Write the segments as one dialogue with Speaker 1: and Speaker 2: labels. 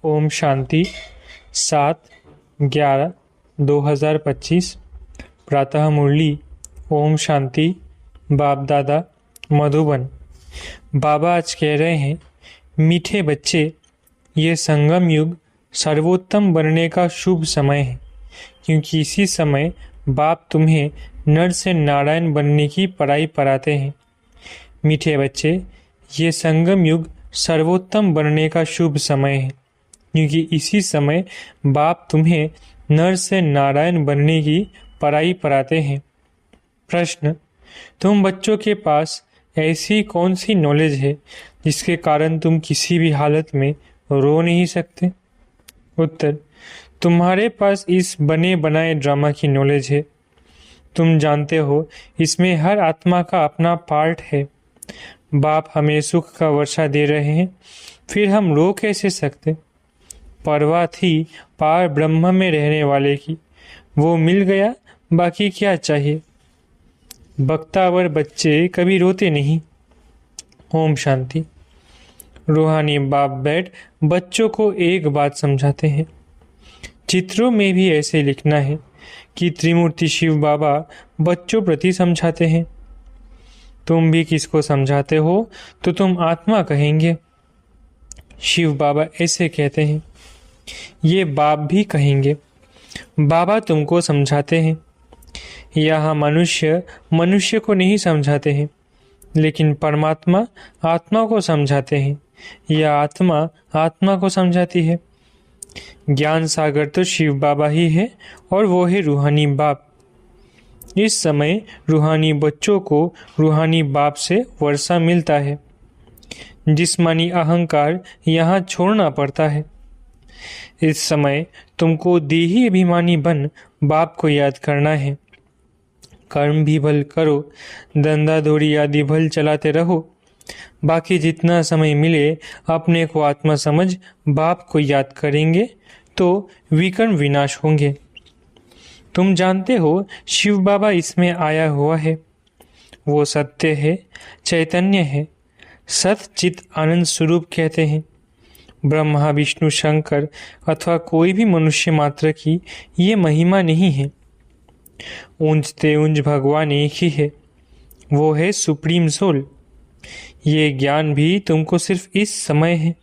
Speaker 1: ओम शांति 7/11/2025 प्रातः मुरली। ओम शांति। बाप दादा मधुबन। बाबा आज कह रहे हैं, मीठे बच्चे, ये संगम युग सर्वोत्तम बनने का शुभ समय है, क्योंकि इसी समय बाप तुम्हें नर से नारायण बनने की पढ़ाई पढ़ाते हैं। मीठे बच्चे, ये संगम युग सर्वोत्तम बनने का शुभ समय है, क्योंकि इसी समय बाप तुम्हें नर से नारायण बनने की पढ़ाई पढ़ाते हैं। प्रश्न: तुम बच्चों के पास ऐसी कौन सी नॉलेज है जिसके कारण तुम किसी भी हालत में रो नहीं सकते? उत्तर: तुम्हारे पास इस बने बनाए ड्रामा की नॉलेज है। तुम जानते हो, इसमें हर आत्मा का अपना पार्ट है। बाप हमें सुख का वर्षा दे रहे हैं, फिर हम रो कैसे सकते? परवाह थी पार ब्रह्म में रहने वाले की, वो मिल गया, बाकी क्या चाहिए। बख्तावर बच्चे कभी रोते नहीं। ओम शांति। रूहानी बाप बैठ बच्चों को एक बात समझाते हैं। चित्रों में भी ऐसे लिखना है कि त्रिमूर्ति शिव बाबा बच्चों प्रति समझाते हैं। तुम भी किसको समझाते हो तो तुम आत्मा कहेंगे। शिव बाबा ऐसे कहते हैं, ये बाप भी कहेंगे। बाबा तुमको समझाते हैं। यहाँ मनुष्य मनुष्य को नहीं समझाते हैं, लेकिन परमात्मा आत्मा को समझाते हैं, या आत्मा आत्मा को समझाती है। ज्ञान सागर तो शिव बाबा ही है, और वो है रूहानी बाप। इस समय रूहानी बच्चों को रूहानी बाप से वर्षा मिलता है। जिस्मानी अहंकार यहाँ छोड़ना पड़ता है। इस समय तुमको देही अभिमानी बन बाप को याद करना है। कर्म भी भल करो, धंधा दौड़ी आदि भल चलाते रहो। बाकी जितना समय मिले अपने को आत्मा समझ बाप को याद करेंगे तो विकर्म विनाश होंगे। तुम जानते हो, शिव बाबा इसमें आया हुआ है। वो सत्य है, चैतन्य है, सत चित आनंद स्वरूप कहते हैं। ब्रह्मा विष्णु शंकर अथवा कोई भी मनुष्य मात्र की ये महिमा नहीं है। ऊंचते ऊंच भगवान एक ही है, वो है सुप्रीम सोल। ये ज्ञान भी तुमको सिर्फ इस समय है,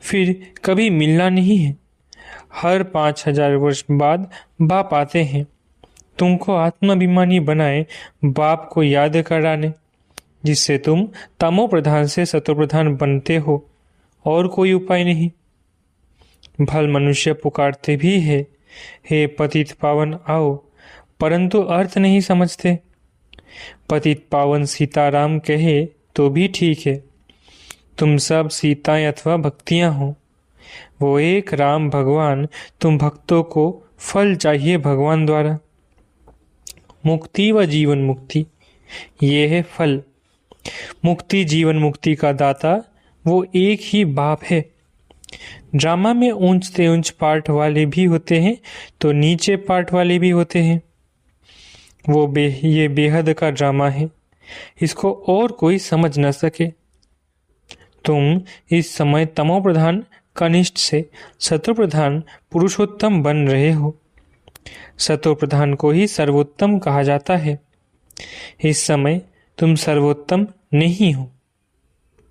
Speaker 1: फिर कभी मिलना नहीं है। हर 5000 वर्ष बाद बाप आते हैं, तुमको आत्माभिमानी बनाए बाप को याद कराने, जिससे तुम तमो प्रधान से सतो प्रधान बनते हो। और कोई उपाय नहीं। भल मनुष्य पुकारते भी है, हे पतित पावन आओ, परंतु अर्थ नहीं समझते। पतित पावन सीताराम कहे तो भी ठीक है। तुम सब सीताएं अथवा भक्तियां हो। वो एक राम भगवान, तुम भक्तों को फल चाहिए भगवान द्वारा। मुक्ति व जीवन मुक्ति, ये है फल। मुक्ति जीवन मुक्ति का दाता वो एक ही बाप है। ड्रामा में ऊंचते ऊंच पार्ट वाले भी होते हैं तो नीचे पार्ट वाले भी होते हैं। ये बेहद का ड्रामा है, इसको और कोई समझ न सके। तुम इस समय तमो प्रधान कनिष्ठ से सतो प्रधान पुरुषोत्तम बन रहे हो। सतो प्रधान को ही सर्वोत्तम कहा जाता है। इस समय तुम सर्वोत्तम नहीं हो,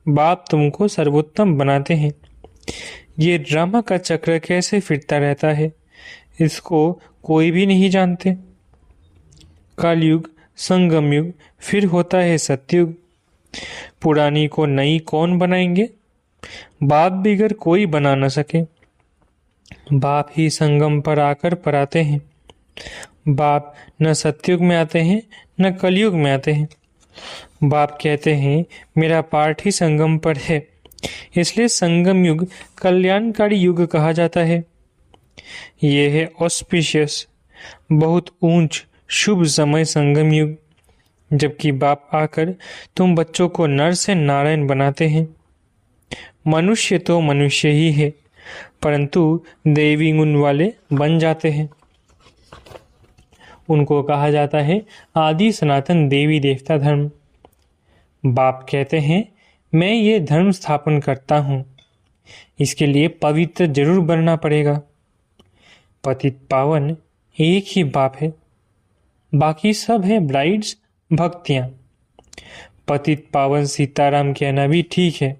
Speaker 1: बाप तुमको सर्वोत्तम बनाते हैं। ये ड्रामा का चक्र कैसे फिरता रहता है, इसको कोई भी नहीं जानते। कलयुग, संगम युग, फिर होता है सतयुग। पुरानी को नई कौन बनाएंगे? बाप बिगर कोई बना न सके। बाप ही संगम पर आकर पराते हैं। बाप न सतयुग में आते हैं न कलयुग में आते हैं। बाप कहते हैं, मेरा पाठ ही संगम पर है, इसलिए संगम युग कल्याणकारी युग कहा जाता है। यह है ऑस्पिशियस, बहुत ऊंच शुभ समय संगम युग, जबकि बाप आकर तुम बच्चों को नर से नारायण बनाते हैं। मनुष्य तो मनुष्य ही है, परंतु देवी गुण वाले बन जाते हैं। उनको कहा जाता है आदि सनातन देवी देवता धर्म। बाप कहते हैं, मैं ये धर्म स्थापन करता हूँ। इसके लिए पवित्र जरूर बनना पड़ेगा। पतित पावन एक ही बाप है, बाकी सब है ब्राइड्स, भक्तियां। पतित पावन सीताराम कहना भी ठीक है,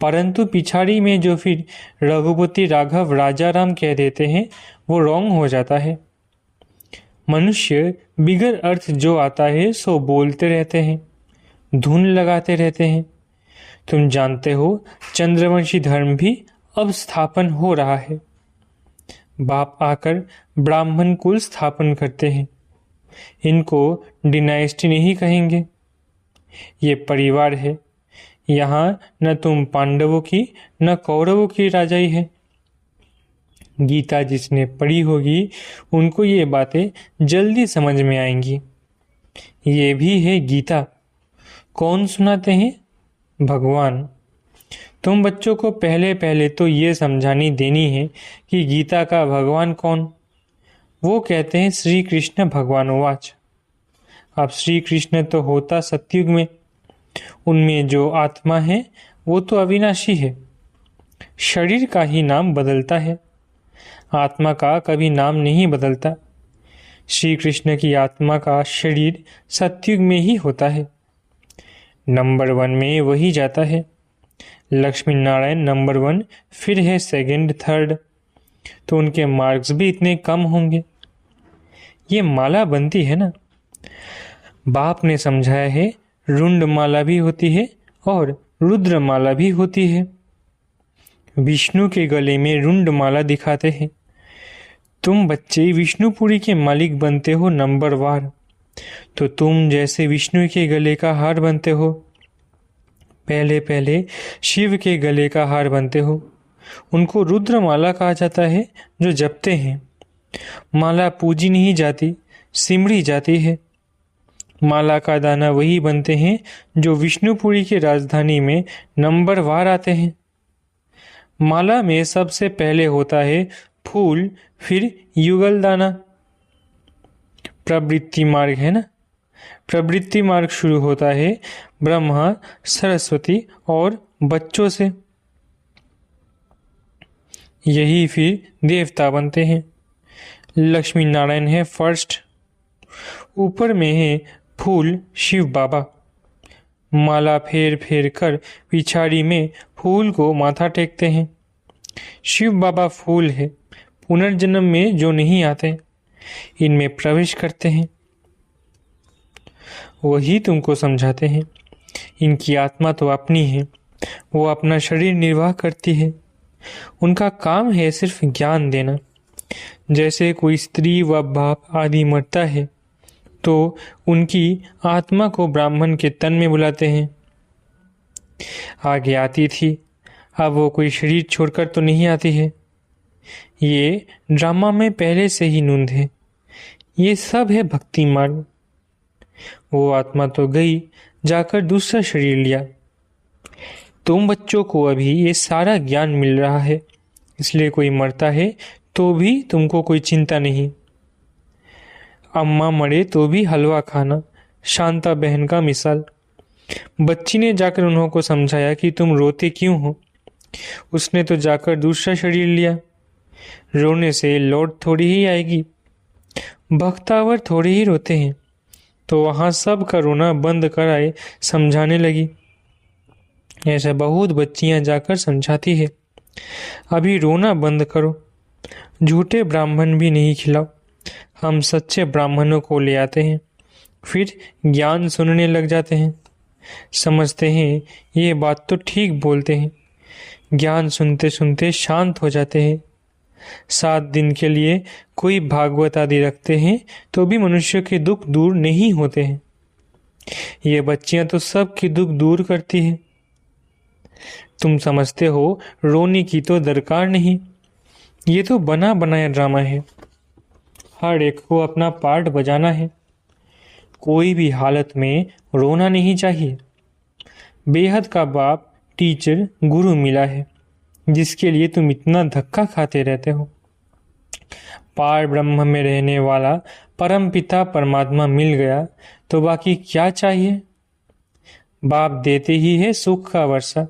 Speaker 1: परंतु पिछाड़ी में जो फिर रघुपति राघव राजा राम कह देते हैं वो रॉन्ग हो जाता है। मनुष्य बिगर अर्थ जो आता है सो बोलते रहते हैं, धुन लगाते रहते हैं। तुम जानते हो चंद्रवंशी धर्म भी अब स्थापन हो रहा है। बाप आकर ब्राह्मण कुल स्थापन करते हैं। इनको डिनाइस्टी नहीं कहेंगे, ये परिवार है। यहाँ न तुम पांडवों की न कौरवों की राजाई है। गीता जिसने पढ़ी होगी उनको ये बातें जल्दी समझ में आएंगी। ये भी है गीता। कौन सुनाते हैं? भगवान। तुम बच्चों को पहले पहले तो ये समझानी देनी है कि गीता का भगवान कौन। वो कहते हैं श्री कृष्ण भगवान वाच। अब श्री कृष्ण तो होता सतयुग में, उनमें जो आत्मा है वो तो अविनाशी है। शरीर का ही नाम बदलता है, आत्मा का कभी नाम नहीं बदलता। श्री कृष्ण की आत्मा का शरीर सतयुग में ही होता है। नंबर 1 में वही जाता है। लक्ष्मी नारायण नंबर 1, फिर है सेकंड, थर्ड, तो उनके मार्क्स भी इतने कम होंगे। ये माला बनती है ना, बाप ने समझाया है रुंड माला भी होती है और रुद्र माला भी होती है। विष्णु के गले में रुंड माला दिखाते हैं। तुम बच्चे विष्णुपुरी के मालिक बनते हो नंबर वार, तो तुम जैसे विष्णु के गले का हार बनते हो, पहले पहले शिव के गले का हार बनते हो। उनको रुद्र माला कहा जाता है जो जपते हैं। माला पूजी नहीं जाती, सिमड़ी जाती है। माला का दाना वही बनते हैं जो विष्णुपुरी की राजधानी में नंबर वार आते हैं। माला में सबसे पहले होता है फूल, फिर युगल दाना। प्रवृत्ति मार्ग है ना, प्रवृत्ति मार्ग शुरू होता है ब्रह्मा, सरस्वती और बच्चों से। यही फिर देवता बनते हैं। लक्ष्मी नारायण है फर्स्ट, ऊपर में है फूल शिव बाबा। माला फेर फेर कर पिछाड़ी में फूल को माथा टेकते हैं। शिव बाबा फूल है, पुनर्जन्म में जो नहीं आते इनमें प्रवेश करते हैं। वही तुमको समझाते हैं। इनकी आत्मा तो अपनी है, वो अपना शरीर निर्वाह करती है। उनका काम है सिर्फ ज्ञान देना। जैसे कोई स्त्री व बाप आदि मरता है तो उनकी आत्मा को ब्राह्मण के तन में बुलाते हैं। आगे आती थी, अब वो कोई शरीर छोड़कर तो नहीं आती है। ये ड्रामा में पहले से ही नूंद है। ये सब है भक्ति मार्ग। वो आत्मा तो गई, जाकर दूसरा शरीर लिया। तुम बच्चों को अभी ये सारा ज्ञान मिल रहा है, इसलिए कोई मरता है तो भी तुमको कोई चिंता नहीं। अम्मा मरे तो भी हलवा खाना, शांता बहन का मिसाल। बच्ची ने जाकर उन्हों को समझाया कि तुम रोते क्यों हो। उसने तो जाकर दूसरा शरीर लिया। रोने से लौट थोड़ी ही आएगी। भक्तावर थोड़े ही रोते हैं, तो वहाँ सब का रोना बंद कराए समझाने लगी। ऐसा बहुत बच्चियां जाकर समझाती है, अभी रोना बंद करो, झूठे ब्राह्मण भी नहीं खिलाओ। हम सच्चे ब्राह्मणों को ले आते हैं, फिर ज्ञान सुनने लग जाते हैं। समझते हैं ये बात तो ठीक बोलते हैं। ज्ञान सुनते सुनते शांत हो जाते हैं। 7 दिन के लिए कोई भागवत आदि रखते हैं तो भी मनुष्य के दुख दूर नहीं होते हैं। ये बच्चियां तो सब की दुख दूर करती हैं। तुम समझते हो रोने की तो दरकार नहीं, ये तो बना बनाया ड्रामा है। हर एक को अपना पार्ट बजाना है। कोई भी हालत में रोना नहीं चाहिए। बेहद का बाप, टीचर, गुरु मिला है जिसके लिए तुम इतना धक्का खाते रहते हो। पार ब्रह्म में रहने वाला परम पिता परमात्मा मिल गया तो बाकी क्या चाहिए। बाप देते ही है सुख का वर्षा।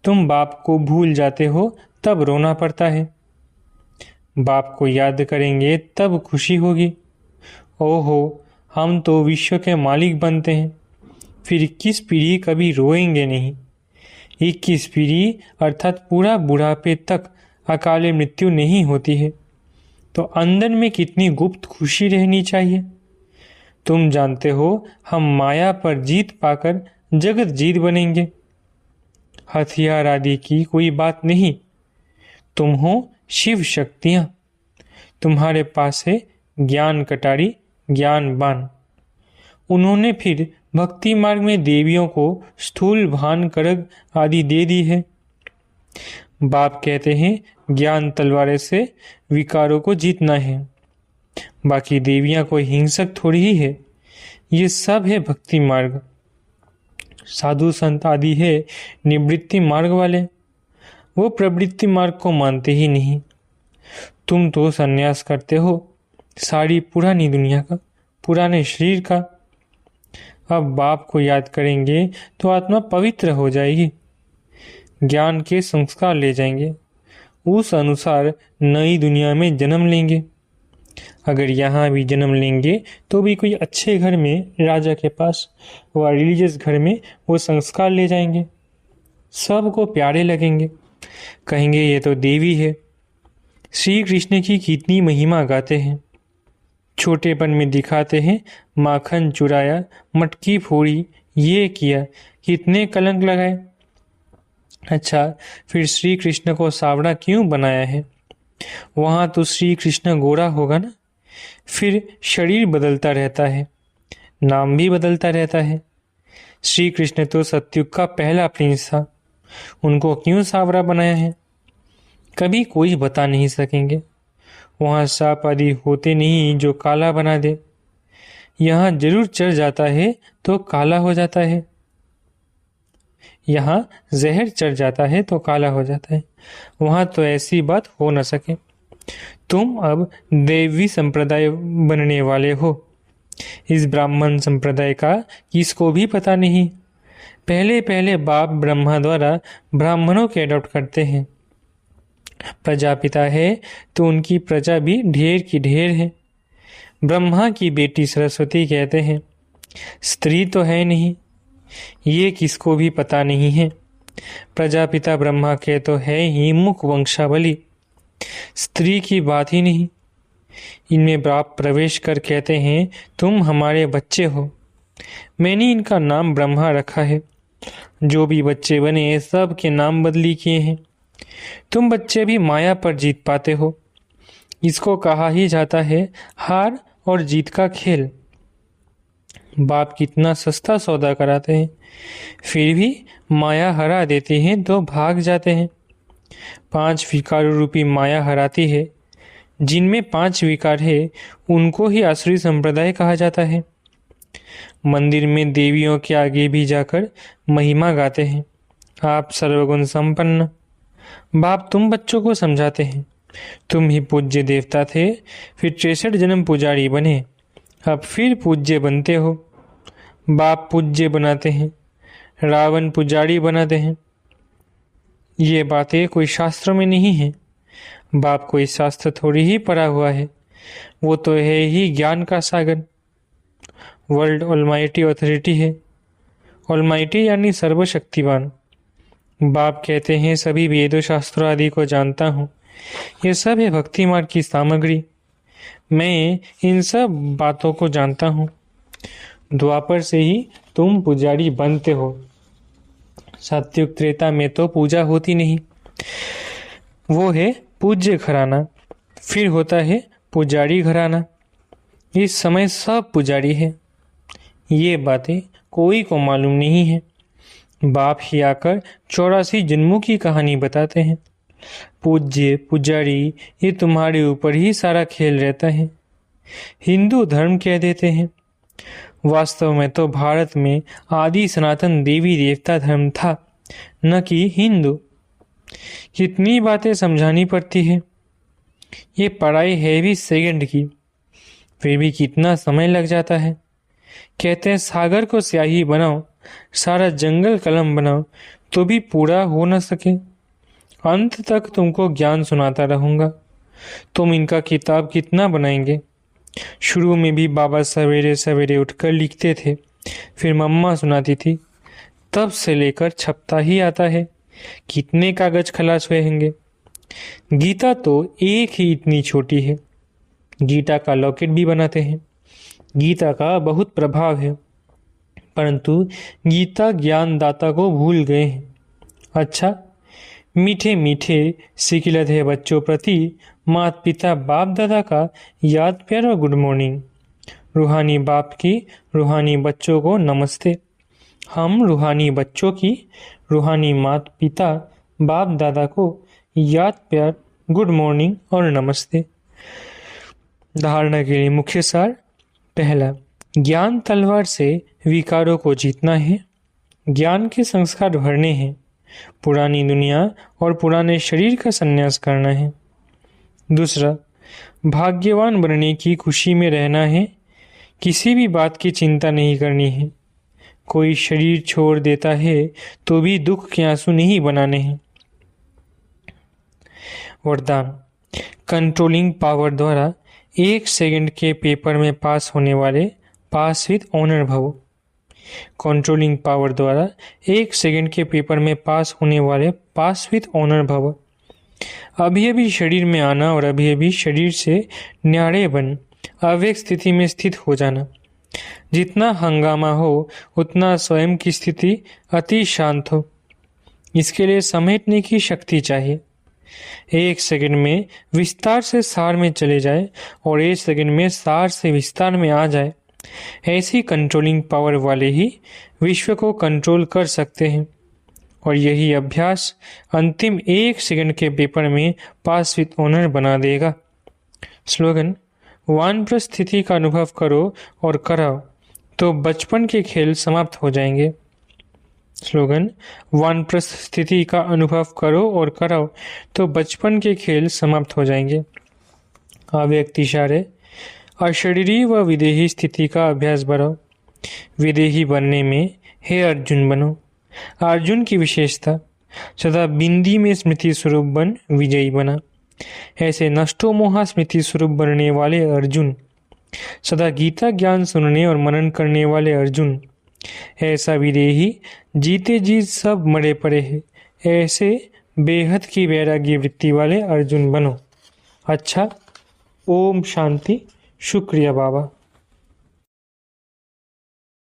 Speaker 1: तुम बाप को भूल जाते हो तब रोना पड़ता है। बाप को याद करेंगे तब खुशी होगी। ओहो, हम तो विश्व के मालिक बनते हैं, फिर 21 पीढ़ी कभी रोएंगे नहीं। 21 पीढ़ी अर्थात पूरा बुढ़ापे तक अकाले मृत्यु नहीं होती है, तो अंदर में कितनी गुप्त खुशी रहनी चाहिए। तुम जानते हो हम माया पर जीत पाकर जगत जीत बनेंगे। हथियार आदि की कोई बात नहीं, तुम हो शिव शक्तियाँ। तुम्हारे पास है ज्ञान कटारी, ज्ञान बाण। उन्होंने फिर भक्ति मार्ग में देवियों को स्थूल भान करग आदि दे दी है। बाप कहते हैं ज्ञान तलवार से विकारों को जीतना है। बाकी देवियां कोई हिंसक थोड़ी ही है। ये सब है भक्ति मार्ग। साधु संत आदि है निवृत्ति मार्ग वाले, वो प्रवृत्ति मार्ग को मानते ही नहीं। तुम तो संन्यास करते हो सारी पुरानी दुनिया का, पुराने शरीर का। अब बाप को याद करेंगे तो आत्मा पवित्र हो जाएगी, ज्ञान के संस्कार ले जाएंगे, उस अनुसार नई दुनिया में जन्म लेंगे। अगर यहाँ भी जन्म लेंगे तो भी कोई अच्छे घर में, राजा के पास व रिलीजियस घर में वो संस्कार ले जाएंगे। सबको प्यारे लगेंगे, कहेंगे ये तो देवी है। श्री कृष्ण की कितनी महिमा गाते हैं। छोटेपन में दिखाते हैं माखन चुराया, मटकी फोड़ी, ये किया, कितने कलंक लगाए। अच्छा, फिर श्री कृष्ण को सावड़ा क्यों बनाया है? वहाँ तो श्री कृष्ण गोरा होगा ना। फिर शरीर बदलता रहता है, नाम भी बदलता रहता है। श्री कृष्ण तो सतयुग का पहला प्रिंस था, उनको क्यों सावरा बनाया है? कभी कोई बता नहीं सकेंगे। वहाँ सांप आदि होते नहीं जो काला बना दे। यहाँ जरूर चढ़ जाता है तो काला हो जाता है। यहाँ जहर चढ़ जाता है तो काला हो जाता है। वहाँ तो ऐसी बात हो न सके। तुम अब देवी संप्रदाय बनने वाले हो। इस ब्राह्मण संप्रदाय का किसको भी पता नहीं। पहले पहले बाप ब्रह्मा द्वारा ब्राह्मणों के अडॉप्ट करते हैं। प्रजापिता है तो उनकी प्रजा भी ढेर की ढेर है। ब्रह्मा की बेटी सरस्वती कहते हैं, स्त्री तो है नहीं, ये किसको भी पता नहीं है। प्रजापिता ब्रह्मा के तो है ही मुख वंशावली, स्त्री की बात ही नहीं। इनमें बाप प्रवेश कर कहते हैं, तुम हमारे बच्चे हो। मैंने इनका नाम ब्रह्मा रखा है। जो भी बच्चे बने सब के नाम बदली किए हैं। तुम बच्चे भी माया पर जीत पाते हो। इसको कहा ही जाता है हार और जीत का खेल। बाप कितना सस्ता सौदा कराते हैं, फिर भी माया हरा देते हैं तो भाग जाते हैं। 5 विकार रूपी माया हराती है। जिनमें 5 विकार है उनको ही आसुरी संप्रदाय कहा जाता है। मंदिर में देवियों के आगे भी जाकर महिमा गाते हैं, आप सर्वगुण संपन्न। बाप तुम बच्चों को समझाते हैं, तुम ही पूज्य देवता थे, फिर 63 जन्म पुजारी बने, अब फिर पूज्य बनते हो। बाप पूज्य बनाते हैं, रावण पुजारी बनाते हैं। ये बातें कोई शास्त्र में नहीं है। बाप कोई शास्त्र थोड़ी ही पढ़ा हुआ है, वो तो है ही ज्ञान का सागर। वर्ल्ड ऑलमाइटी अथॉरिटी है। ऑलमाइटी यानी सर्वशक्तिवान। बाप कहते हैं सभी वेदों शास्त्रों आदि को जानता हूँ। ये सब है भक्ति मार्ग की सामग्री। मैं इन सब बातों को जानता हूँ। द्वापर से ही तुम पुजारी बनते हो। सतयुग त्रेता में तो पूजा होती नहीं, वो है पूज्य घराना, फिर होता है पुजारी घराना। इस समय सब पुजारी है। ये बातें कोई को मालूम नहीं है। बाप ही आकर 84 जन्मों की कहानी बताते हैं। पूज्य पुजारी ये तुम्हारे ऊपर ही सारा खेल रहता है। हिंदू धर्म कह देते हैं, वास्तव में तो भारत में आदि सनातन देवी देवता धर्म था, न कि हिंदू। कितनी बातें समझानी पड़ती है। ये पढ़ाई है भी सेकंड की, फिर भी कितना समय लग जाता है। कहते हैं सागर को स्याही बनाओ, सारा जंगल कलम बनाओ, तो भी पूरा हो न सके। अंत तक तुमको ज्ञान सुनाता रहूँगा। तुम इनका किताब कितना बनाएंगे? शुरू में भी बाबा सवेरे सवेरे उठकर लिखते थे, फिर मम्मा सुनाती थी। तब से लेकर छपता ही आता है। कितने कागज खलास हुए होंगे। गीता तो एक ही इतनी छोटी है। गीता का लॉकेट भी बनाते हैं। गीता का बहुत प्रभाव है, परंतु गीता ज्ञानदाता को भूल गए हैं। अच्छा, मीठे मीठे सिकिलधे बच्चों प्रति माता पिता बाप दादा का याद प्यार और गुड मॉर्निंग। रूहानी बाप की रूहानी बच्चों को नमस्ते। हम रूहानी बच्चों की रूहानी माता पिता बाप दादा को याद प्यार गुड मॉर्निंग और नमस्ते। धारणा के लिए मुख्य सार। पहला, ज्ञान तलवार से विकारों को जीतना है। ज्ञान के संस्कार भरने हैं। पुरानी दुनिया और पुराने शरीर का संन्यास करना है। दूसरा, भाग्यवान बनने की खुशी में रहना है। किसी भी बात की चिंता नहीं करनी है। कोई शरीर छोड़ देता है तो भी दुख के आंसू नहीं बनाने हैं। वरदान, कंट्रोलिंग पावर द्वारा 1 सेकंड के पेपर में पास होने वाले पास विद ऑनर भव। कंट्रोलिंग पावर द्वारा 1 सेकंड के पेपर में पास होने वाले पास विद ऑनर भव। अभी अभी शरीर में आना और अभी अभी शरीर से न्यारे बन अवेक स्थिति में स्थित हो जाना। जितना हंगामा हो उतना स्वयं की स्थिति अति शांत हो। इसके लिए समेटने की शक्ति चाहिए। 1 सेकंड में विस्तार से सार में चले जाए और 1 सेकंड में सार से विस्तार में आ जाए। ऐसी कंट्रोलिंग पावर वाले ही विश्व को कंट्रोल कर सकते हैं। और यही अभ्यास अंतिम 1 सेकंड के पेपर में पास विद ऑनर बना देगा। स्लोगन, वानप्रस्थ स्थिति का अनुभव करो और कराओ तो बचपन के खेल समाप्त हो जाएंगे। स्लोगन, वानप्रस्थ स्थिति का अनुभव करो और कराओ तो बचपन के खेल समाप्त हो जाएंगे। अव्यक्त इशारे। अशरीरी व विदेही स्थिति का अभ्यास बढ़ाओ। विदेही बनने में हे अर्जुन बनो। अर्जुन की विशेषता, सदा बिंदी में स्मृति स्वरूप बन विजयी बना। ऐसे नष्टो मोहा स्मृति स्वरूप बनने वाले अर्जुन, सदा गीता ज्ञान सुनने और मनन करने वाले अर्जुन, ऐसा विदेही जीते जी सब मरे पड़े हैं। ऐसे बेहद की वैराग्य वृत्ति वाले अर्जुन बनो। अच्छा, ओम शांति। शुक्रिया बाबा।